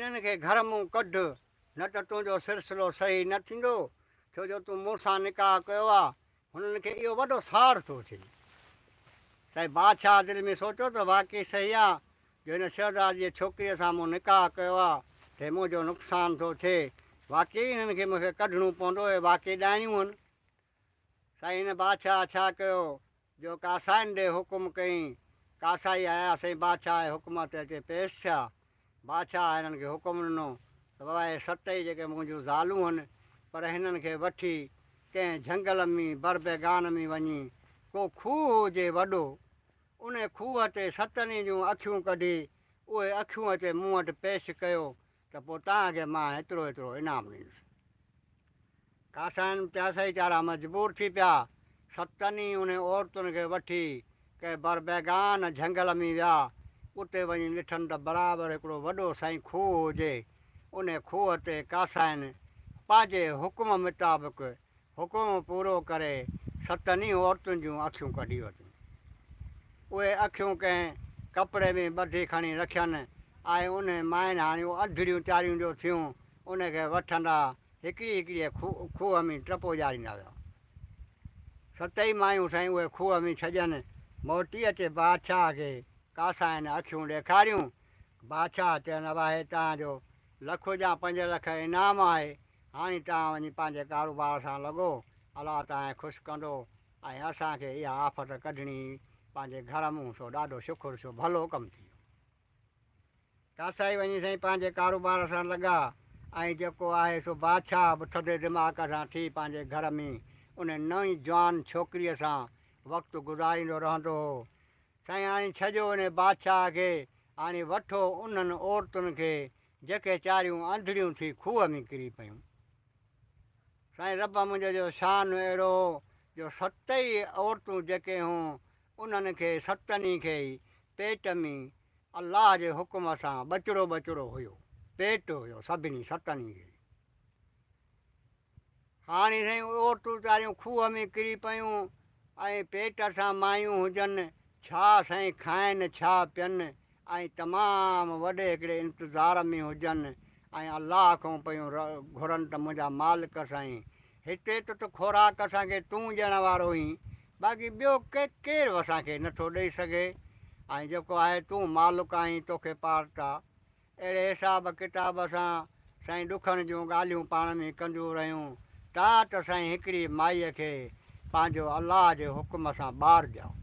इन्हनि खे घर मूं कढ, न त तुंहिंजो सिलसिलो सही न थींदो, छो जो तूं मूंसां निकाह कयो आहे। हुननि खे इहो वॾो साड़ थो थिए। साईं बादशाह दिलि में सोचियो त वाक़ई सही आहे, जो हिन शहज़ादीअ छोकिरीअ सां मूं निकाह कयो आहे त मुंहिंजो नुक़सानु थो थिए। वाक़ई हिननि खे मूंखे कढणो पवंदो, ऐं वाक़ई ॾाइणियूं आहिनि। साईं हिन बादशाह छा कयो, जो कासाइन ॾे हुकुम कई। कासाई आया साईं बादशाह जे हुकुम ते अचे पेश थिया। बादशाह हिननि खे हुकुम ॾिनो त बाबा हे 7 जेके मुंहिंजूं ज़ालूं आहिनि, पर हिननि खे वठी कंहिं झंगल में बरबेगान में वञी को खूह हुजे वॾो, उन खूह ते 7 जूं अखियूं कढी उहे अखियूं अचे मूं वटि पेश कयो त पोइ तव्हांखे मां एतिरो एतिरो इनाम ॾींदुसि। कासाइन प्यासा वीचारा मजबूर थी पिया। 7 उन औरतुनि खे वठी कंहिं बरबेगान झंगल में विया। उते वञी ॾिठनि त बराबरि हिकिड़ो वॾो साईं खूह हुजे। उन खूह ते कासाइन पंहिंजे हुकुम मुताबिक़ हुकुम पूरो करे 7 औरतुनि जूं अखियूं कढी वरितियूं। उहे अखियूं कंहिं कपिड़े में ॿधी खणी रखियनि, ऐं उन माइनि हाणे अंधड़ियूं चारियूं जो थियूं, उनखे वठंदा हिकिड़ी हिकिड़ी खूह में टपो ॼारींदा विया। 7 मायूं साईं उहे खूह में छॾनि, मोटी अचे बादशाह खे कासाइन अखियूं ॾेखारियूं। बादशाह चवनि बाबा हे तव्हांजो लख या 5 लख इनाम आहे, हाणे तव्हां वञी पंहिंजे कारोबार सां लॻो, अलाह तव्हांखे ख़ुशि कंदो, ऐं असांखे इहा आफ़त कढणी पंहिंजे घर मूं, सो ॾाढो शुकुरु, सो भलो कमु थी वियो। कासाई वञी साईं पंहिंजे कारोबार सां लॻा, ऐं जेको आहे सो बादशाह बि थधे दिमाग़ सां थी पंहिंजे घर में उन नई जवान छोकिरीअ सां वक़्तु गुज़ारींदो रहंदो हो। साईं हाणे छॾियो उन बादशाह खे, हाणे वठो उन्हनि औरतुनि खे जेके चारियूं अंधड़ियूं थी खूह में किरी पियूं। साईं रब मुंहिंजो जो शान अहिड़ो जो 7 औरतूं जेके हूं, उन्हनि खे 7 खे ई पेट में अलाह जे हुकुम सां बचिड़ो हुयो, पेट हुयो सभिनी 7 खे। हाणे साईं औरतूं चारियूं खूह में किरी पियूं, ऐं पेट सां मायूं हुजनि, छा साईं खाइनि छा पीअनि, ऐं तमामु वॾे हिकिड़े इंतज़ार में हुजनि, ऐं अलाह खां पियूं घुरनि त मुंहिंजा मालिक साईं हिते त खोराक असांखे तूं ॾियण वारो ई, बाक़ी ॿियो केरु असांखे नथो ॾेई सघे, ऐं जेको आहे तूं मालिक आहीं, तोखे पारता। अहिड़े हिसाब किताब सां साईं ॾुखनि जूं ॻाल्हियूं पाण में कंदियूं रहियूं। ता त साईं हिकिड़ी माईअ खे पंहिंजो अलाह जे हुकुम सां ॿारु ॼाओ।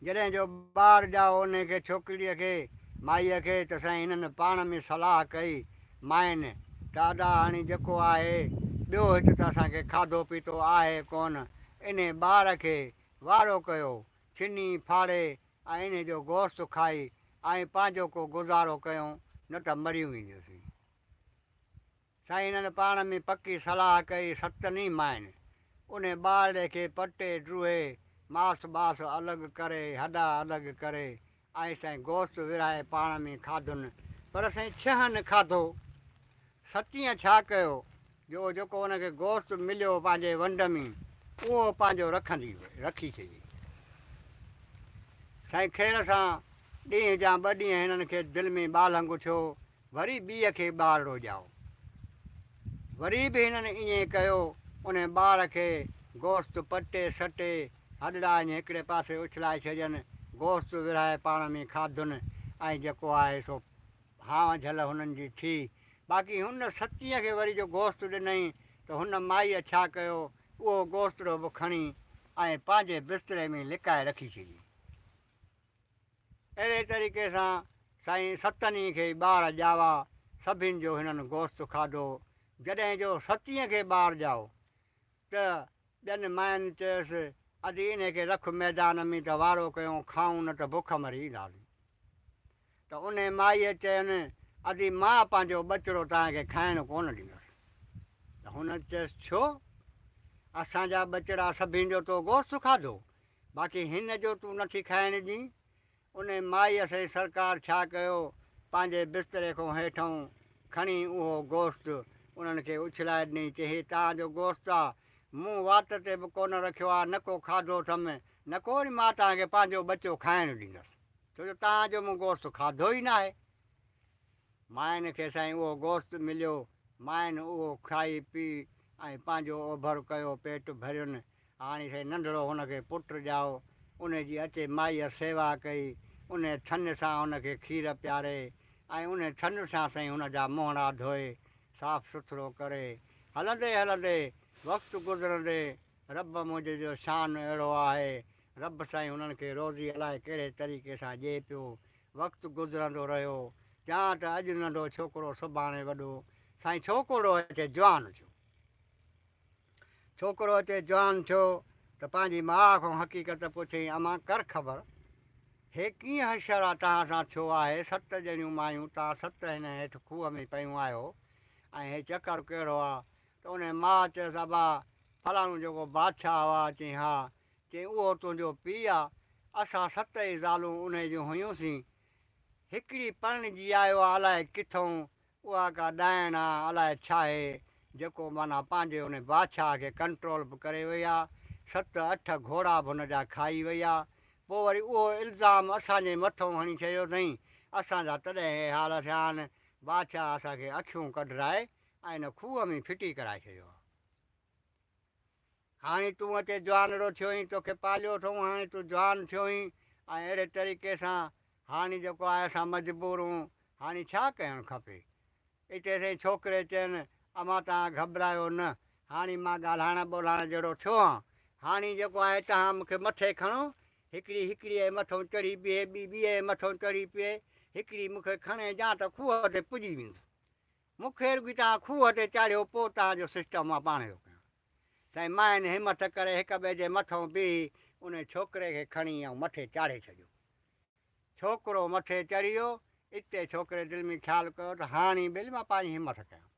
जॾहिं जो ॿारु ॼाओ उनखे छोकिरीअ खे माईअ खे, त साईं हिननि पाण में सलाह कई माइनि त अदा हाणे जेको आहे ॿियो हिते त असांखे खाधो पीतो आहे कोन, इन ॿार खे वारो कयो, छिनी फाड़े ऐं इन जो गोश्त खाई ऐं पंहिंजो को गुज़ारो कयूं, न त मरी वेंदियूंसीं। साईं हिननि पाण में पकी सलाह कई 7 माइनि। उन ॿार खे पटे ड्रूहे मांस बांस अलॻि करे, हॾा अलॻि करे, ऐं साईं गोश्त विराए पाण में खाधुनि, पर साईं 6 न खाधो। 7 छा कयो, जो जेको हुनखे गोश्त मिलियो पंहिंजे वंड में, उहो पंहिंजो रखी छॾी। साईं ख़ैर सां ॾींहं जा 2 ॾींहं हिननि खे दिलि में ॿालंग थियो, वरी ॿीअ खे ॿारड़ो ॼाओ। वरी बि हिननि ईअं कयो, उन ॿार खे गोश्त पटे सटे हॾड़ा ईअं हिकिड़े पासे उछलाए छॾियनि, गोश्त विराए पाण में खाधुनि, ऐं जेको आहे सो हाव झल हुननि जी थी। बाक़ी हुन 7 खे वरी जो गोश्त ॾिनई, त हुन माईअ छा कयो, उहो गोश्तड़ो बि खणी ऐं पंहिंजे बिस्तरे में लिकाए रखी छॾी। अहिड़े तरीक़े सां साईं 7 खे ॿार ॼावा, सभिनि जो हिननि गोश्त खाधो। जॾहिं जो 7 खे ॿार ॼाओ, त ॿियनि माइनि चयसि अॼु इनखे रख मैदान में त वारो कयूं, खाऊं न त बुख मरी ईंदासीं। त उन माईअ चयनि अॼु मां पंहिंजो बचिड़ो तव्हांखे खाइणु कोन ॾींदुसि। त हुन चयसि छो, असांजा बचिड़ा सभिनि जो तो गोश्त खाधो, बाक़ी हिन जो तूं नथी खाइण ॾीं। उन माईअ साईं सरकार छा कयो, पंहिंजे बिस्तरे खां हेठां खणी उहो गोश्त उन्हनि खे उछलाए ॾिनई, चई हे तव्हांजो गोश्त आहे, मूं वात ते बि कोन रखियो आहे, न को खाधो अथमि, न को वरी मां तव्हांखे पंहिंजो बचो खाइणु ॾींदुसि, छो जो तव्हांजो मूं गोश्त खाधो ई न आहे। माइन खे साईं उहो गोश्त मिलियो, माइन उहो खाई पी ऐं पंहिंजो ओभर कयो, पेट भरियुनि। हाणे साईं नंढिड़ो हुनखे पुटु ॼाओ, उनजी अचे माईअ सेवा कई, उन थन सां हुनखे खीर पीआरे ऐं उन थन सां साईं हुनजा मोहड़ा धोए, साफ़ु सुथिरो करे। हलंदे हलंदे वक़्तु गुज़रंदे रब मुंहिंजे जो शान अहिड़ो आहे, रब साईं हुननि खे रोज़ी अलाए कहिड़े तरीक़े सां ॾिए पियो। वक़्तु गुज़रंदो रहियो, या त अॼु नंढो छोकिरो सुभाणे वॾो। साईं छोकिरो अचे जवान थियो, छोकिरो अचे जवान थियो त पंहिंजी माउ खां हक़ीक़त पुछई, अमां कर ख़बर, हे कीअं हशर आहे तव्हां सां थियो आहे? 7 ॼणियूं मायूं तव्हां 7 हिन हेठि खूह में पयूं आहियो ऐं हे चकर कहिड़ो आहे? त उन माउ चयसि, अबा फलाणो जेको बादशाह हुआ, चई हा, चई उहो तुंहिंजो पीउ आहे। असां 7 ई ज़ालूं उन जूं हुयूंसीं, हिकिड़ी परिणिजी आयो आहे अलाए किथां, उहा का ॾाइण आहे अलाए छा आहे, जेको माना पंहिंजे उन बादशाह खे कंट्रोल बि करे वई आहे। 7-8 घोड़ा बि हुनजा खाई वई आहे। पोइ वरी उहो इल्ज़ाम असांजे मथां हणी छॾियो अथई। असांजा तॾहिं हे हाल थिया आहिनि, बादशाह असांखे अखियूं कढराए ऐं हिन खूह में फिटी कराए छॾियो आहे। हाणे तूं अचे जवानड़ो थियो आहीं, तोखे पालियो अथऊं, हाणे तूं जवान थियो आहीं ऐं अहिड़े तरीक़े सां हाणे जेको आहे असां मजबूर हूं, हाणे छा करणु खपे? हिते साईं छोकिरे चयनि, अमां तव्हां घबरायो न, हाणे मां ॻाल्हाइण ॿोलाइण जहिड़ो थियो आहियां, हाणे जेको आहे तव्हां मूंखे मथे खणो, हिकिड़ी हिकिड़ीअ जे मथां चढ़ी बीहे, ॿी ॿीअ जे मथां चढ़ी बीहे, हिकिड़ी मूंखे खणे ॼा त खूह ते पुॼी वेंदो, मूंखे रुॻी तव्हां खूह ते चाढ़ियो, पोइ तव्हांजो सिस्टम मां पाण जो कयां। साईं माइन हिमत करे हिक ॿिए जे मथां बीही उन छोकिरे खे खणी ऐं मथे चाढ़े छॾियो। छोकिरो मथे चढ़ी वियो। इते छोकिरे दिलि में ख़्यालु कयो त हाणे बिल मां पंहिंजी हिमत कयां।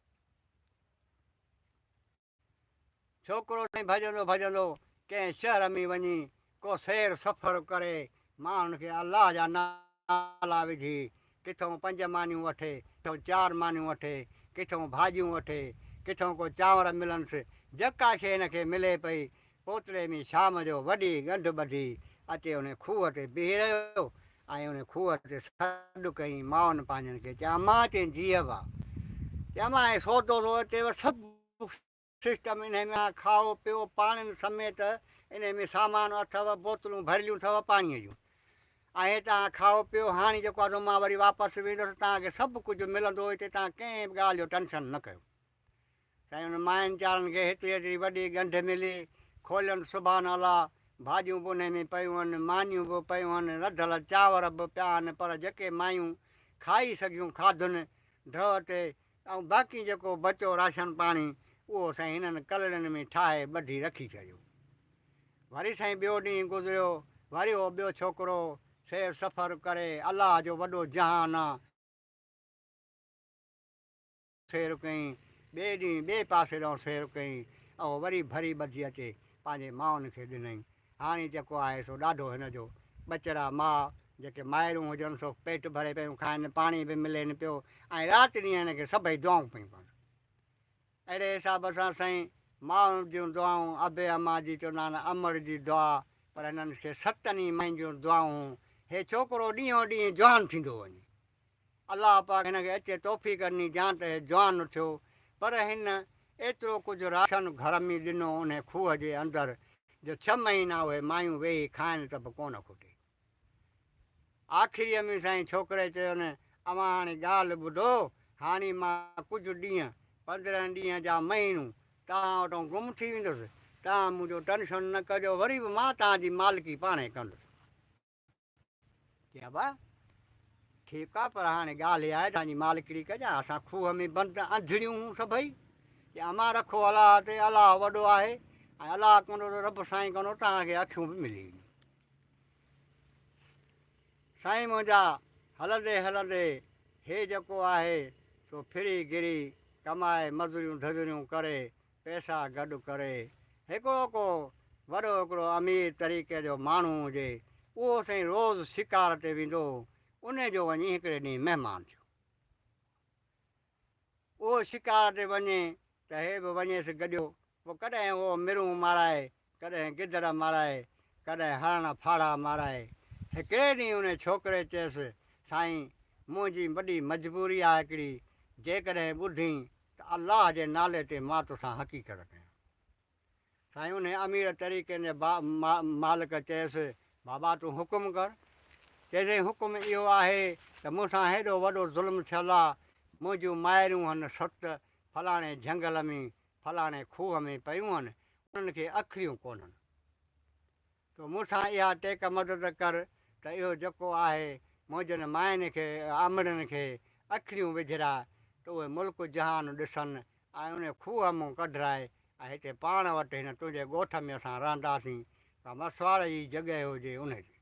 छोकिरो साईं भॼंदो भॼंदो कंहिं शहर में वञी को सैर सफ़र करे, माण्हुनि खे अलाह जा नाला विझी, किथां 5 मानियूं वठे, किथां 4 मानियूं वठे, किथां भाॼियूं वठे, किथां को चांवर मिलनिसि, जेका शइ हिनखे मिले पई, ओतिरे में शाम जो वॾी ॻंढि ॿधी अचे उन खूह ते बीही रहियो ऐं उन खूह ते सॾु कई माउनि पंहिंजनि खे। चयां मां चई जीअ बा, चयां मां ऐं सौदो थो अचेव, सभु सिस्टम इन में खाओ पियो पाणिनि समेत, इन में सामान अथव, बोतलूं भरियलूं अथव पाणीअ जूं, ऐं तव्हां खाओ पियो। हाणे जेको आहे मां वरी वापसि वेंदुसि, तव्हांखे सभु कुझु मिलंदो, हिते तव्हां कंहिं बि ॻाल्हि जो टेंशन न कयो। साईं हुन माइनि चारनि खे हेतिरी हेतिरी वॾी ॻंढि मिली, खोलियनि सुभाणे अलाह, भाॼियूं बि उन में पियूं आहिनि, मानियूं बि पियूं आहिनि, रधियल चांवर बि पिया आहिनि, पर जेके मायूं खाई सघियूं खाधुनि ड्रव ते, ऐं बाक़ी जेको बचो राशन पाणी उहो साईं हिननि कलड़नि में ठाहे ॿधी रखी छॾियो। वरी साईं ॿियो ॾींहुं गुज़रियो, वरी उहो ॿियो छोकिरो सैर सफ़र करे, अलाह जो वॾो जहान आहे, सैर कयईं, ॿिए ॾींहुं ॿिए पासे ॾांहुं सैर कयईं, ऐं वरी भरी ॿधी अचे पंहिंजे माउनि खे ॾिनई। हाणे जेको आहे सो ॾाढो हिनजो ॿचड़ा माउ जेके माइरूं हुजनि सो पेट भरे पियूं खाइनि, पाणी बि मिलेनि पियो, ऐं राति ॾींहुं हिनखे सभई दुआऊं पियूं कनि। अहिड़े हिसाब सां साईं माउनि जूं दुआऊं, अबे अमा जी चवंदा आहिनि अमर जी दुआ, पर हिननि खे 7 माइनि जूं दुआऊं। हे छोकिरो ॾींहों ॾींहुं जवान थींदो वञे, अलाह पाक हिनखे अचे तौफ़ीक़ ॾिनी, जां त हे जवान थियो, पर हिन एतिरो कुझु राशन घर में ॾिनो उन खूह जे अंदरि, जो 6 महीना उहे मायूं वेही खाइनि त बि कोन खुटे। आख़िरीअ में साईं छोकिरे चयो न, अवां हाणे ॻाल्हि ॿुधो, हाणे मां कुझु ॾींहं 15 ॾींहं जा महीनूं तव्हां वटां गुम थी वेंदुसि, तव्हां मुंहिंजो टेंशन न कजो, वरी बि मां तव्हांजी मालिकी पाणे कंदुसि। चया बा ठीकु आहे, पर हाणे ॻाल्हि इहा आहे तव्हांजी मालिकिड़ी कजां, असां खूह में बंदि अंधड़ियूं हूं सभई, की अमां रखो अलाह ते, अलाह वॾो आहे, ऐं अलाह कंदो त रब साईं कंदो तव्हांखे अखियूं बि मिली वेंदियूं। साईं मुंहिंजा हलंदे हलंदे हे जेको आहे सो फिरी गिरी कमाए मज़ूरियूं धज़ूरियूं करे, पैसा गॾु करे, हिकिड़ो को वॾो हिकिड़ो अमीर तरीक़े जो माण्हू हुजे, उहो साईं रोज़ु शिकार ते वेंदो, उन जो वञी हिकिड़े ॾींहुं महिमान थियो। उहो शिकार ते वञे त हे बि वञेसि गॾियो, पोइ कॾहिं उहो मिरूं माराए, कॾहिं गिदड़ माराए, कॾहिं हरण फाड़ा माराए। हिकिड़े ॾींहुं उन छोकिरे चयसि, साईं मुंहिंजी वॾी मजबूरी आहे हिकिड़ी, जेकॾहिं ॿुधी त अलाह जे नाले ते मां तोसां हक़ीक़त कयां। साईं उन अमीर तरीक़े जे मालिक चयसि, बाबा तूं हुकुम कर। चइसि हुकुम इहो आहे त मूंसां हेॾो वॾो ज़ुल्म थियल आहे, मुंहिंजूं माइरूं आहिनि 7 फलाणे झंगल में फलाणे खूह में पियूं आहिनि, उन्हनि खे अखियूं कोन्हनि। त मूंसां इहा टेक मदद कर त इहो जेको आहे मुंहिंजनि माइनि खे अमड़नि खे अखियूं विझराए त उहे मुल्क जहान ॾिसनि ऐं उन खूह मां कढराए ऐं हिते पाण वटि हिन तुंहिंजे ॻोठ में असां रहंदासीं, त मसवाड़ जी जॻहि हुजे उनजी।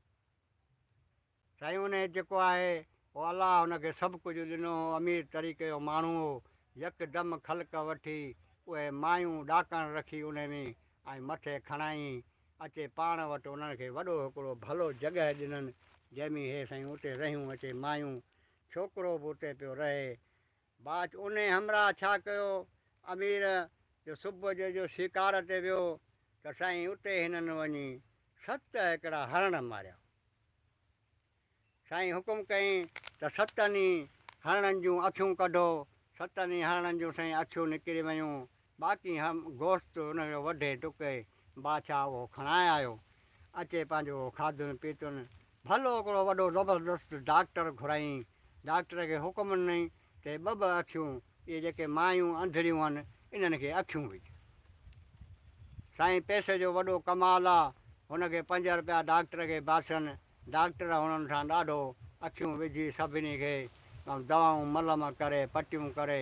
साईं उन जेको आहे पोइ अलाह हुनखे सभु कुझु ॾिनो। अमीर तरीक़े जो माण्हू हो, यकदमि ख़ल्क़ वठी उहे मायूं ॾाकण रखी उन में ऐं मथे खणाई अचे पाण वटि उन्हनि खे वॾो हिकिड़ो भलो जॻहि ॾिननि, जंहिंमें हे साईं उते रहियूं अचे मायूं, छोकिरो बि उते पियो रहे। बाद उन हमरा छा कयो, अमीर जो सुबुह जो शिकार ते वियो त साईं उते हिननि वञी 7 हिकिड़ा हरण मारिया। साईं हुकुम कई त 7 हरणनि जूं अखियूं कढो। 7 हरणनि जूं साईं अखियूं निकिरी वियूं। बाक़ी गोश्त हुनजो वढे टुके बादशाह उहो खणाए आयो। अचे पंहिंजो खाधुनि पीतुनि, भलो हिकिड़ो वॾो ज़बरदस्त डॉक्टर घुराई। डॉक्टर खे हुकुम ॾिनई त 2 अखियूं इहे जेके मायूं अंधड़ियूं आहिनि इन्हनि खे अखियूं विझ। साईं पैसे जो वॾो कमाल आहे, हुनखे 5 रुपया डॉक्टर खे बासनि। डॉक्टर हुननि सां ॾाढो अखियूं विझी सभिनी खे दवाऊं मलम करे पटियूं करे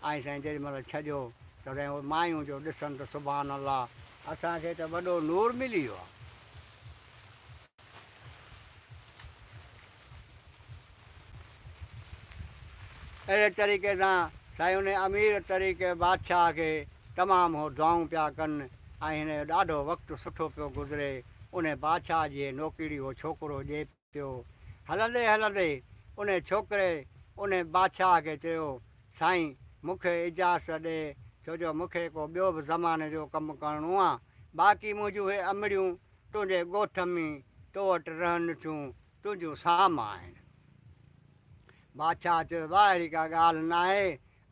ऐं साईं जेॾीमहिल छॾियो त साईं मायूं जो ॾिसनि त सुभाणे अलाह असांखे त वॾो नूर मिली वियो आहे। अहिड़े तरीक़े सां साईं उन अमीर तरीक़े बादशाह खे तमामु हो दुआऊं पिया कनि ऐं हिन जो ॾाढो वक़्तु सुठो पियो गुज़रे। उन बादशाह जी नौकिरी उहो छोकिरो ॾिए पियो। हलंदे हलंदे उन छोकिरे उन बादशाह खे चयो, साईं मूंखे इजाज़त ॾे, छो जो मूंखे को ॿियो बि ज़माने जो कमु करिणो आहे। बाक़ी मुंहिंजूं हे अमड़ियूं तुंहिंजे ॻोठ में तो वटि रहनि थियूं, तुंहिंजूं साम आहिनि। बादशाह चयो वाह अहिड़ी का ॻाल्हि न आहे,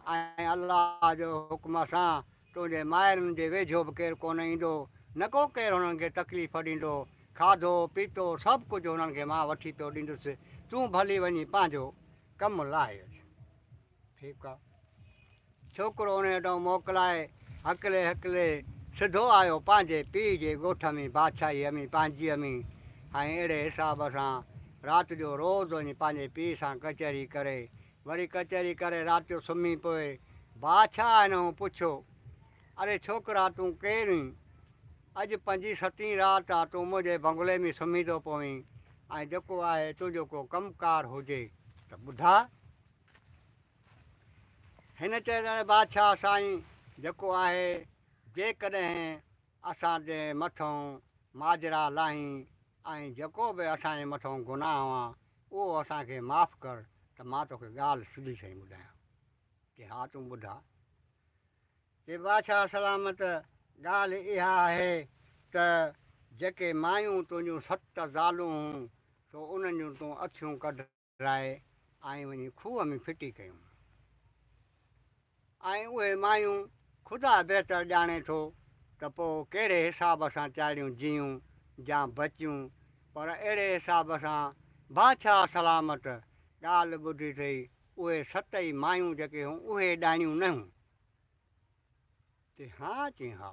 ऐं अलाह जो हुकुम सां तुंहिंजे माइरुनि जे वेझो बि केरु कोन ईंदो, न को केरु हुननि खे तकलीफ़ ॾींदो। खाधो पीतो सभु कुझु हुननि खे मां वठी पियो ॾींदुसि, तूं भली वञी पंहिंजो कमु लाहे अच। ठीकु आहे। छोकिरो उन वटि मोकिलाए हकले हकले सिधो आयो पंहिंजे पीउ जे ॻोठ में बादशाहीअ में पंहिंजीअ में। ऐं अहिड़े हिसाब सां राति जो रोज़ु वञी पंहिंजे पीउ सां कचहरी करे, वरी कचहरी करे राति जो सुम्ही पिए। बादशाह हिन पुछियो, अरे छोकिरा तूं केरु आहीं? अॼु 5 7 राति आहे तूं मुंहिंजे बंगले में सुम्ही थो पवीं, ऐं जेको आहे तुंहिंजो को कमुकारु हुजे त ॿुधा। हिन चयो बादशाह साईं जेको आहे जेकॾहिं असांजे मथां माजरा लाहीं ऐं जेको बि असांजे मथां गुनाह आहे उहो असांखे माफ़ु कर त मां तोखे ॻाल्हि सिधी सही ॿुधायां। कि हा तूं ॿुधा। कि बादशाह सलामत ॻाल्हि इहा आहे त जेके मायूं तुंहिंजूं 7 ज़ालूं हुयूं सो उन्हनि जूं तूं अखियूं कढराए ऐं वञी खूह में फिटी कयूं। ऐं उहे मायूं ख़ुदा बहितर ॼाणे थो त पोइ कहिड़े हिसाब सां चाढ़ियूं जियूं या बचियूं, पर अहिड़े हिसाब सां बादशाह सलामत ॻाल्हि ॿुधी अथई उहे 7 मायूं जेके हुयूं उहे ॾाणियूं न हुयूं। चई हा, चई हा।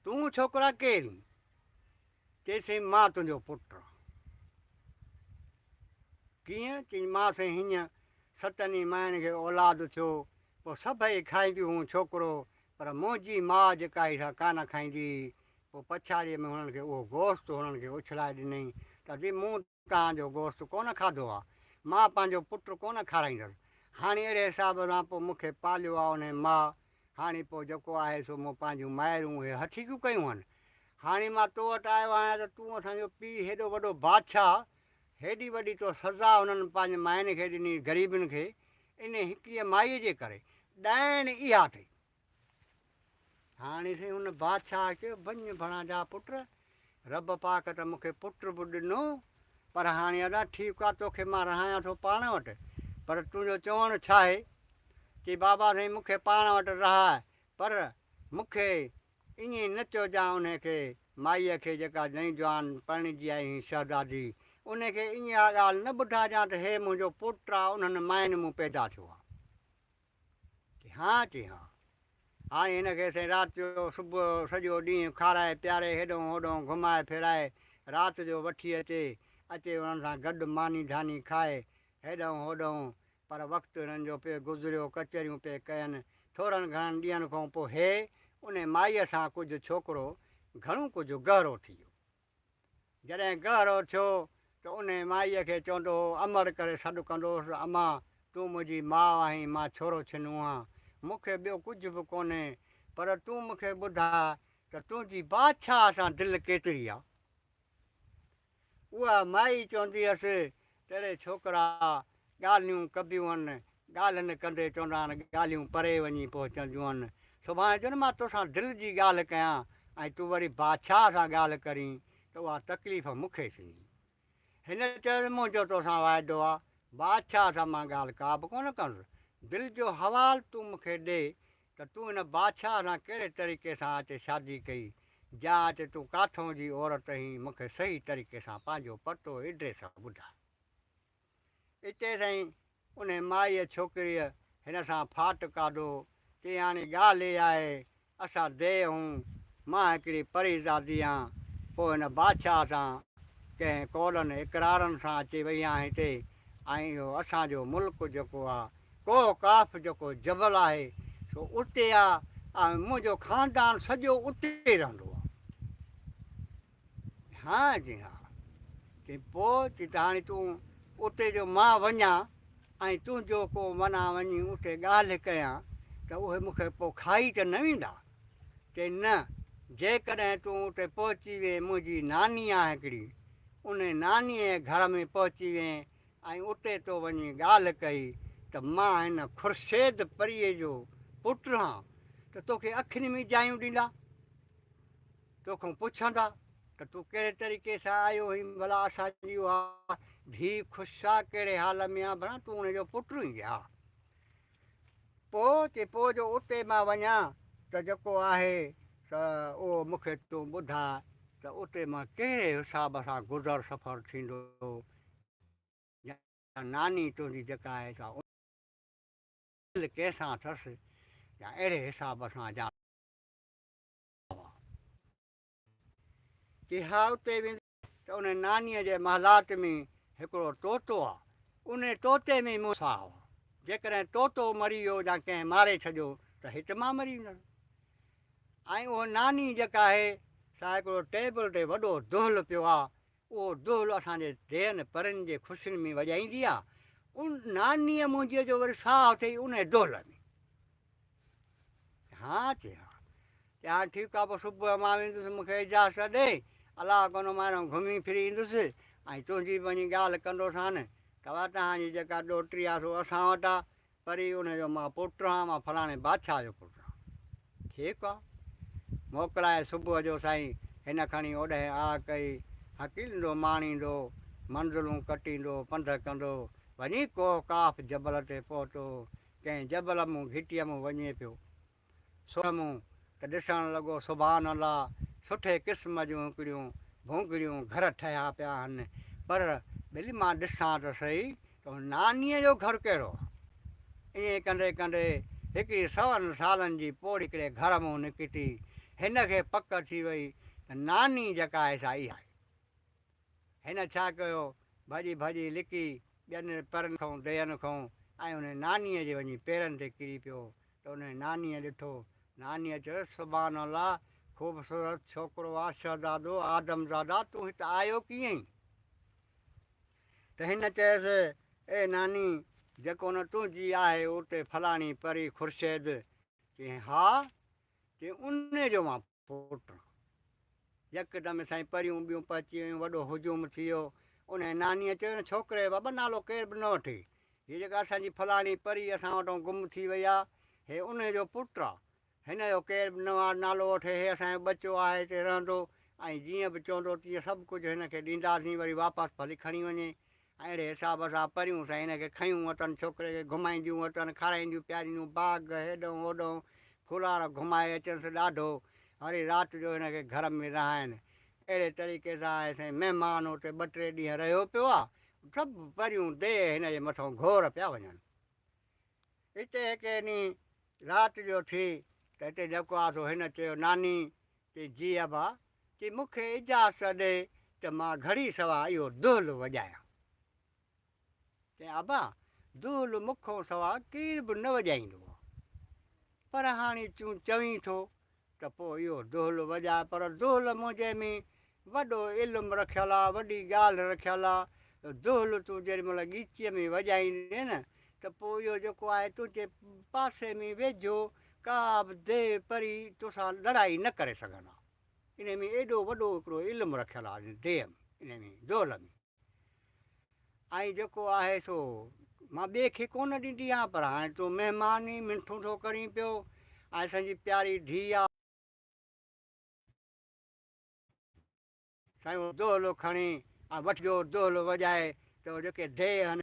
तूं छोकिरा केरु? चईसि मां तुंहिंजो पुटु। कीअं? चई मां साईं हीअं 7 मायुनि खे औलाद थियो, पोइ सभई खाईंदियूं हुयूं छोकिरो, पर मुंहिंजी माउ जेका ई कान खाईंदी। पोइ पछाड़ीअ में हुननि खे उहो गोश्त हुननि खे उछलाए ॾिनई त जी मूं तव्हांजो गोश्त कोन खाधो आहे, मां पंहिंजो पुटु कोन खाराईंदसि। हाणे अहिड़े हिसाब सां पोइ मूंखे पालियो आहे उन माउ। हाणे पोइ जेको आहे सो मूं पंहिंजूं माइरूं उहे हठीकूं कयूं आहिनि। हाणे मां तो वटि आयो आहियां त तूं असांजो पीउ हेॾो वॾो बादशाह, हेॾी वॾी तो सज़ा हुननि पंहिंजे माइनि खे ॾिनी ग़रीबनि खे, इन हिकीअ माईअ जे करे ॾाइण इहा अथई। हाणे साईं हुन बादशाह चयो वञ भणा जा पुट, रब पाक त मूंखे पुटु बि ॾिनो, पर हाणे अदा ठीकु आहे तोखे मां रहायां थो पाण वटि, पर तुंहिंजो चवणु छा आहे कि बाबा साईं मूंखे पाण वटि रहा, पर मूंखे ईअं न चइजांइ उनखे माईअ खे जेका नई जवान परिणिजी आई हुई शहज़ादी, उनखे ईअं ॻाल्हि न ॿुधाइजांइ त हे मुंहिंजो पुटु आहे, उन्हनि माइनि मूं पैदा थियो आहे। हा चई हा। हाणे हिनखे साईं राति जो सुबुह सॼो ॾींहुं खाराए पीआरे हेॾों होॾों घुमाए फिराए राति जो वठी अचे उन्हनि सां गॾु मानी धानी खाए हेॾों होॾों, पर वक़्तु हिननि जो पियो गुज़रियो, कचरियूं पिए कयनि। थोरनि घणनि ॾींहंनि खां पोइ हे उन माईअ सां कुझु छोकिरो घणो कुझु गहरो थी वियो। जॾहिं गहरो थियो त उन माईअ खे चवंदो हो, अमर करे सॾु कंदो हुउसि, अमा तूं मुंहिंजी माउ आहीं, मां छोरो छिनूं आहियां, मूंखे ॿियो कुझु बि कोन्हे, पर तूं मूंखे ॿुधा त तुंहिंजी बादशाह सां दिलि केतिरी आहे। उहा माई चवंदी हुअसि, तेरे छोकिरा ॻाल्हियूं कबियूं आहिनि, ॻाल्हि न कंदे चवंदा आहिनि ॻाल्हियूं परे वञी पहुचंदियूं आहिनि। सुभाणे जो न मां तोसां दिलि जी ॻाल्हि कयां ऐं तूं वरी बादशाह सां ॻाल्हि करीं त उहा तकलीफ़ मूंखे थींदी। हिन चयो मुंहिंजो तोसां वाइदो आहे, बादशाह सां मां ॻाल्हि का बि कोन कंदुसि, दिलि जो हवालु तूं मूंखे ॾे त तूं हिन बादशाह सां कहिड़े तरीक़े सां अचे शादी कई, जा अचे तूं काथों जी औरत आहीं, मूंखे सही तरीक़े सां पंहिंजो पतो एड्रेस ॿुधाए। हिते साईं उन माईअ छोकिरीअ हिन सां फाट काढो चई, हाणे ॻाल्हि इहा आहे, असां देह हूं, मां हिकिड़ी परीज़ादी आहियां, पोइ हिन बादशाह सां कंहिं कौलनि इक़रारनि सां अची वई आहियां हिते, ऐं इहो असांजो मुल्क जेको आहे को काफ़ जेको जबल आहे सो उते आहे, ऐं मुंहिंजो ख़ानदान सॼो उते रहंदो आहे। हा जी हा। चई पोइ चई त हाणे तूं उते जो मां वञा ऐं तुंहिंजो को मना वञी उते ॻाल्हि कयां त उहे मूंखे पोइ खाई त न वेंदा। चई न, जेकॾहिं तूं उते पहुची वए, मुंहिंजी नानी आहे हिकिड़ी, उन नानीअ घर में पहुची वए ऐं उते तो वञी ॻाल्हि कई त मां हिन खुर्शेद परीअ जो पुटु आहियां, त तोखे अखियुनि में जायूं ॾींदा, तोखां पुछंदा त तूं कहिड़े तरीक़े सां आयो हुई, भला असांजी उहा धीउ ख़ुशि आहे, कहिड़े हाल में आहे, भला तूं हुनजो पुटु ई हा। पोइ चए पोइ जो उते मां वञा त जेको आहे त उहो मूंखे तूं ॿुधा त उते मां कहिड़े हिसाब सां गुज़र सफ़र थींदो, नानी तुंहिंजी जेका आहे सा कंहिंसां अथसि या अहिड़े हिसाब सां जा की हा। उते वेंदी त उन नानीअ जे महलात में हिकिड़ो तोतो आहे, उन तोते में मूं साह, जेकॾहिं तोतो मरी वियो या कंहिं मारे छॾियो त हिते मां मरी वेंदुसि। ऐं उहो नानी जेका आहे सा हिकिड़ो टेबल ते वॾो दुहिल पियो आहे, उहो दुहिल असांजे देहनि परनि जे ख़ुशियुनि में वॼाईंदी आहे, उन नानीअ मुंहिंजीअ जो वरी साहु अथई उन दुहिल में। हा चई हा। चई हा ठीकु आहे, पोइ सुबुह मां वेंदुसि, मूंखे इजाज़त ॾे, अलाह कोन मां घुमी फिरी ईंदुसि ऐं तुंहिंजी वञी ॻाल्हि कंदोसि हाणे त तव्हांजी जेका ॾोहिटी आहे सो असां वटि आहे, परी उनजो मां पुटु आहियां, मां फलाणे बादशाह जो पुटु आहियां। ठीकु आहे, मोकिलाए सुबुह जो साईं हिन खणी ओॾे आ कई, हकींदो माणींदो, मंज़िलूं कटींदो, पंध कंदो, वञी को काफ़ जबल ते पहुतो, कंहिं जबल मूं घिटीअ मूं वञे पियो, सुर मूं त ॾिसणु लॻो सुभान अल्लाह, सुठे क़िस्म जूं हिकिड़ियूं भूंगड़ियूं घर ठहिया पिया आहिनि, पर भली मां ॾिसां त सही त नानीअ जो घरु कहिड़ो आहे। ईअं कंदे कंदे हिकिड़ी 100 सालनि जी पोड़ी हिकिड़े घर मूं निकिती, हिनखे पक थी वई त नानी जेका आहे सा इहा आहे। हिन छा कयो, भॼी भॼी लिकी ॿियनि परनि खां देहनि खां ऐं उन नानीअ जे वञी पेरनि ते किरी पियो त उन नानीअ ॾिठो, नानीअ चयो सुभान अल्लाह, ख़ूबसूरत छोकिरो आहे, शहज़ादो आदमज़ादा, तूं हिते आयो कीअं ई? त हिन चयसि, ए नानी जेको न तुंहिंजी आहे उते फलाणी परी खुर्शेद, चई हा, चई उन जो मां पुटु। यकदमि साईं परियूं ॿियूं पची वियूं, वॾो हुजूम थी वियो। उन नानीअ चयो, छोकिरे बाबा नालो केर बि न वठे, हीअ जेका असांजी फलाणी परी असां वटां गुम थी वई आहे, हे उनजो पुटु आहे, हिन जो केर बि न नालो वठे, हे असांजो बचो आहे, हिते रहंदो, ऐं जीअं बि चवंदो तीअं सभु कुझु हिनखे ॾींदासीं, वरी वापसि भली खणी वञे। अहिड़े हिसाब सां परियूं सां हिनखे खयूं अथनि, छोकिरे खे घुमाईंदियूं अथनि, खाराईंदियूं पीआरींदियूं, बाग हेॾो होॾो फुलार घुमाए अचनिसि ॾाढो, वरी राति जो हिनखे घर में रहाइनि। अहिड़े तरीक़े सां साईं महिमान हुते 2-3 ॾींहं रहियो पियो आहे। सभु परियूं देह हिनजे मथां घोर पिया वञनि। हिते हिकु ॾींहुं राति जो थी त हिते जेको आहे सो हिन चयो नानी चई जी अबा चई मूंखे इजाज़त ॾे त मां घड़ी सवा इहो दुहल वॼायां। चई अबा दुहल मूंखां सवा केर बि न वॼाईंदो आहे, पर हाणे तूं चवीं थो त पोइ इहो दुहल वॼाए। पर दुहल मुंहिंजे में वॾो इल्मु रखियलु आहे, वॾी ॻाल्हि रखियलु आहे। दुहल तूं जेॾी महिल ॻीचीअ में वॼाईंदे न त पोइ इहो जेको आहे तुंहिंजे पासे में वेझो का बि देह परी तोसां लड़ाई न करे सघंदा। इन में एॾो वॾो हिकिड़ो इल्मु रखियलु आहे देह में, इन में दुहल में। ऐं जेको आहे सो मां ॿिए खे कोन ॾींदी आहियां, पर हाणे तूं महिमान ई मिंठूं थो करीं पियो ऐं असांजी प्यारी धीउ आहे साईं, दोहलो खणी ऐं वठिजो दोहल वॼाए त जेके देह आहिनि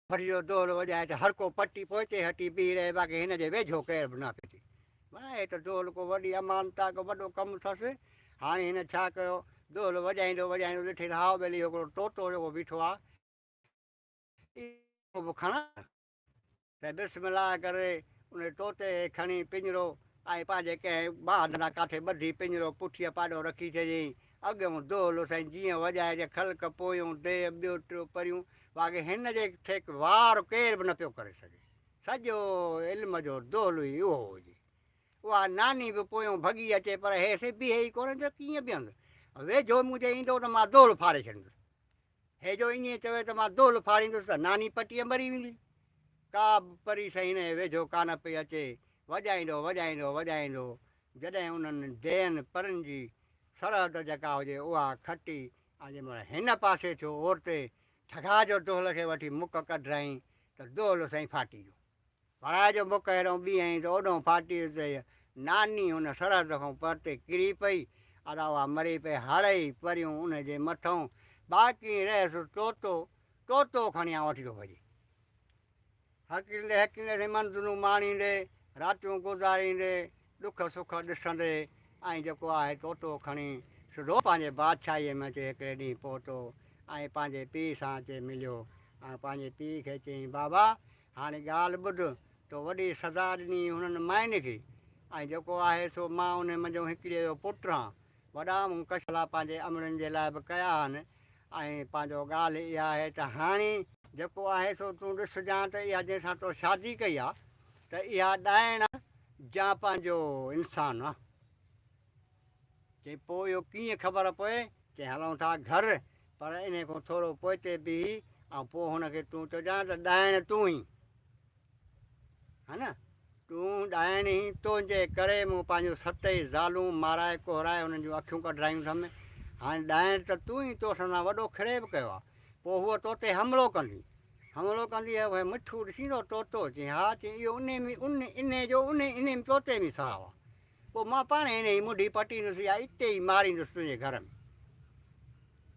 वठिजो दोहल वॼाए त हर को पटी पोइते हटी बीह रहे, बाक़ी हिनजे वेझो केर बि न पियो थिए। हे त दोहल को वॾी अमानता को वॾो कमु अथसि। हाणे हिन छा कयो, दोहल वॼाईंदो वॼाईंदो ॾिठे हाओ ॿेली हिकिड़ो तोतो जेको बीठो आहे इहो बि खणा त बिस्म करे उन तोते खणी पिंजरो ऐं पंहिंजे कंहिं ॿाह ॾंडा काथे ॿधी पिंजरो पुठीअ पाॾो रखी छॾियईं। अॻियों दोहलो साईं जीअं वॼाइजे खलक पोयूं देह ॿियो टियों परियूं, बाक़ी हिन जे थे वार केर बि न पियो करे सघे। सॼो इल्म जो दोहलो ई उहो हुजे। उहा नानी बि पोयों भॻी अचे पर हेसि बीहे ई कोन त कीअं बीहंदुसि। वेझो मुंहिंजे ईंदो त मां दोहल फाड़े छॾींदुसि, हे जो ईअं चवे त मां दोहल फाड़ींदुसि त नानी पटीअ मरी वेंदी। का बि परी साईं हिन वेझो कान पई अचे। वॼाईंदो वॼाईंदो वॼाईंदो जॾहिं उन्हनि देहनि परनि जी सरहद जेका हुजे उहा खटी ऐं जंहिंमहिल हिन पासे थियो ओरते ठगा जो दोहल खे वठी मुक कढाईं त दोहल साईं फाटी वियो। भराए जो मुक हेॾो बीहईं त ओॾो फाटी त नानी हुन सरहद खां परते किरी पई, अदा उहा मरी पई। हड़ई परियूं उनजे मथां बाक़ी रहियसि तोतो, तोतो खणी वठी थो भॼे। हकीले हकीले से मंज़िलूं माणींदे, रातियूं गुज़ारींदे, ॾुख सुख ॾिसंदे ऐं जेको आहे तोतो खणी सिधो पंहिंजे बादशाहीअ में अचे। हिकिड़े ॾींहुं पहुतो ऐं पंहिंजे पीउ सां अचे मिलियो ऐं पंहिंजे पीउ खे चयईं बाबा हाणे ॻाल्हि ॿुध, तो वॾी सज़ा ॾिनी हुननि माइनि खे ऐं जेको आहे सो मां उन मुंहिंजो हिकिड़े जो पुटु आहियां। वॾा मूं कशला पंहिंजे अमड़नि जे लाइ बि कया आहिनि ऐं पंहिंजो ॻाल्हि इहा आहे त हाणे जेको आहे सो तूं ॾिसजांइ त इहा जंहिंसां तो शादी कई आहे त इहा ॾाइण जा पंहिंजो इंसानु आहे। चई पोइ इहो कीअं ख़बर पए? चई हलूं था घर, पर इन खां थोरो पोइते बीह ऐं पोइ हुनखे तूं चइजांइ त ॾाइण तूं ई हा न, तूं ॾाइण ई, तुंहिंजे करे मूं पंहिंजूं 7 ज़ालूं माराए कोहराए हुननि जूं अखियूं कढायूं अथमि। हाणे ॾाइण त तूं ई, तोसां वॾो ख़िरेब कयो आहे। पोइ हूअ तोते हमलो कंदी आहे, भई मिठू ॾिसींदो तोतो? चई हा। चई इहो इन तोते में साहु आहे। पोइ मां पाण इन जी मुंडी पटींदुसि या इते ई मारींदुसि तुंहिंजे घर में।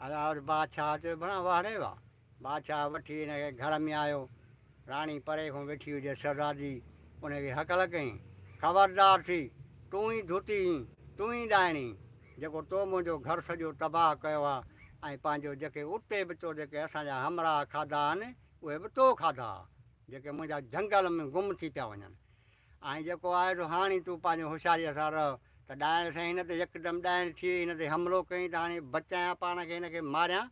अदा बादशाह चयो भणा वाड़े वाह। बादशाह वठी हिनखे घर में आयो। राणी परे खां वेठी हुजे शहज़ादी, उनखे हकल कयईं ख़बरदार थी, तूं ई धोती, तूं ई ॾाइणी, जेको तो मुंहिंजो घर सॼो तबाह कयो आहे ऐं पंहिंजो जेके उते बि तो जेके असांजा हमराह खाधा आहिनि उहे बि तो खाधा, जेके मुंहिंजा झंगल में गुम थी पिया वञनि। ऐं जेको आहे सो हाणे तूं पंहिंजो होशियारीअ सां रह। त ॾाइण सां हिन ते यकदमि ॾाइण थी हिन ते हमलो कयईं त हाणे बचायां पाण खे, हिनखे मारियां।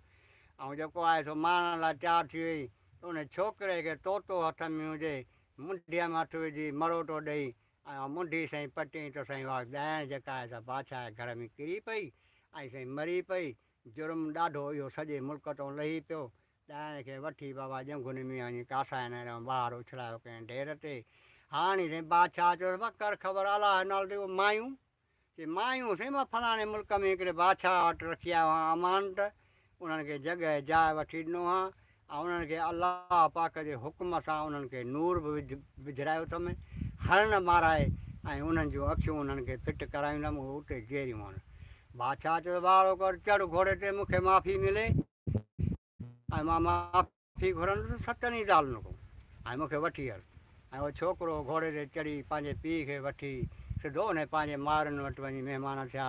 ऐं जेको आहे सो मारण लाइ तयारु थी वई। उन छोकिरे खे तोतो हथ में हुजे, मुंडीअ में हथु विझी मरोटो ॾेई ऐं मुंडी साईं पटियईं त साईं उहा ॾाइण जेका आहे सा बादशाह जे घर में किरी पई ऐं साईं मरी पई। जुर्म ॾाढो इहो सॼे मुल्क तां लही पियो। ॾाइण खे वठी बाबा जंगुनि में वञी कासाइण ॿाहिरि उछलायो कंहिं ढेर ते। हाणे साईं बादशाह चयो बा कर ख़बर अलाह नाल ते मायूं। चई मायूं साईं मां फलाणे मुल्क में हिकिड़े बादशाह वटि रखी आयो आहियां अमानत, उन्हनि खे जॻह जाइ वठी ॾिनो आहे ऐं उन्हनि खे अलाह पाक जे हुकुम सां उन्हनि खे नूर बि विझरायो अथमि, हरण माराए ऐं उन्हनि जूं अखियूं उन्हनि खे फिट कराईंदुमि, उहे उते जेरियूं आहिनि। बादशाह चयो वारो कर, चढ़ घोड़े ते, मूंखे माफ़ी मिले ऐं मां माफ़ी माफ़ी घुरंदुसि 7 ज़ालुनि खां ऐं मूंखे वठी हल। ऐं उहो छोकिरो घोड़े ते चढ़ी पंहिंजे पीउ खे वठी सिधो उन पंहिंजे माउरुनि वटि वञी महिमान थिया।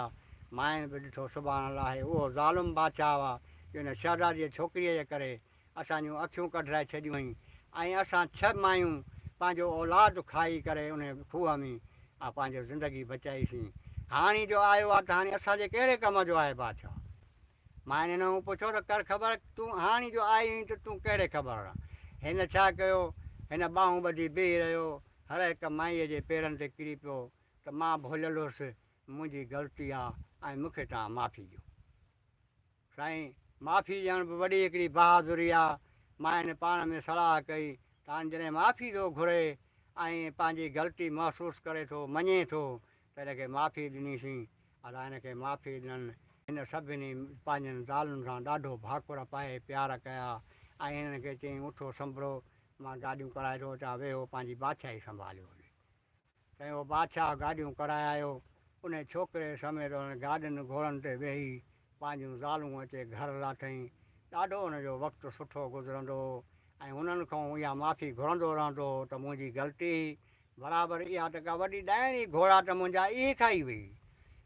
माइनि बि ॾिठो सुभाणे अलाह उहो ज़ालुम बादशाह हुआ जो हिन शहज़ादीअ छोकिरीअ जे करे असांजूं अखियूं कढाए छॾियूं हुई ऐं असां 6 मायूं पंहिंजो औलाद खाई करे उन खूह में पंहिंजो ज़िंदगी बचाईसीं। हाणे जो आयो आहे त हाणे असांजे कहिड़े कम जो आहे बादशाह? मां हिन खां पुछो त कर ख़बर तूं हाणे जो आई हुई त तूं कहिड़े ख़बर आहे? हिन छा कयो, हिन ॿाहूं ॿधी बीही रहियो, हर हिकु माईअ जे पेरनि ते किरी पियो त मां भुलियल हुअसि, मुंहिंजी ग़लती आहे ऐं मूंखे तव्हां माफ़ी ॾियो। साईं माफ़ी ॾियण बि वॾी हिकिड़ी बहादुरी आहे। मां हिन पाण में सलाह कई त हाणे जॾहिं माफ़ी थो घुरे ऐं पंहिंजी ग़लती महसूसु करे थो मञे थो त हिनखे माफ़ी ॾिनीसीं। अलाह हिनखे माफ़ी ॾियनि। हिन सभिनी पंहिंजनि ज़ालुनि सां ॾाढो भाकुर पाए प्यार कया ऐं हिनखे चयईं उथो संभरो, मां गाॾियूं कराए थो अचां, वेहो पंहिंजी बादशाही संभालियो। ऐं उहो बादशाह गाॾियूं कराए आयो। उन छोकिरे समेत उन गाॾियुनि घोड़नि ते वेही पंहिंजूं ज़ालूं अचे घर लाथईं। ॾाढो हुनजो वक़्तु सुठो गुज़रंदो हो ऐं हुननि खां इहा माफ़ी घुरंदो रहंदो हो त मुंहिंजी ग़लती बराबरि इहा त का वॾी ॾाइणी घोड़ा त मुंहिंजा इहे खाई वई,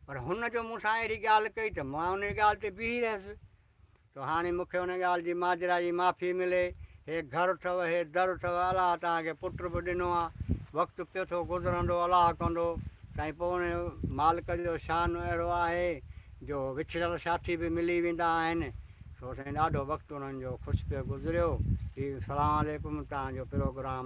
पर हुनजो मूंसां अहिड़ी ॻाल्हि कई त मां उन ॻाल्हि ते बीही रहियसि। त हाणे मूंखे हुन ॻाल्हि जी माजरा जी माफ़ी मिले। हे घरु अथव, हे दरु अथव, अलाह तव्हांखे पुटु बि ॾिनो आहे, वक़्तु पियो थो गुज़रंदो, अलाह कंदो। साईं पोइ हुन मालिक जो शान अहिड़ो आहे जो विछड़ियल साथी बि मिली वेंदा आहिनि। सो साईं ॾाढो वक़्तु उन्हनि जो ख़ुशि पियो गुज़रियो। ही सलाम अलैकुम तव्हांजो प्रोग्राम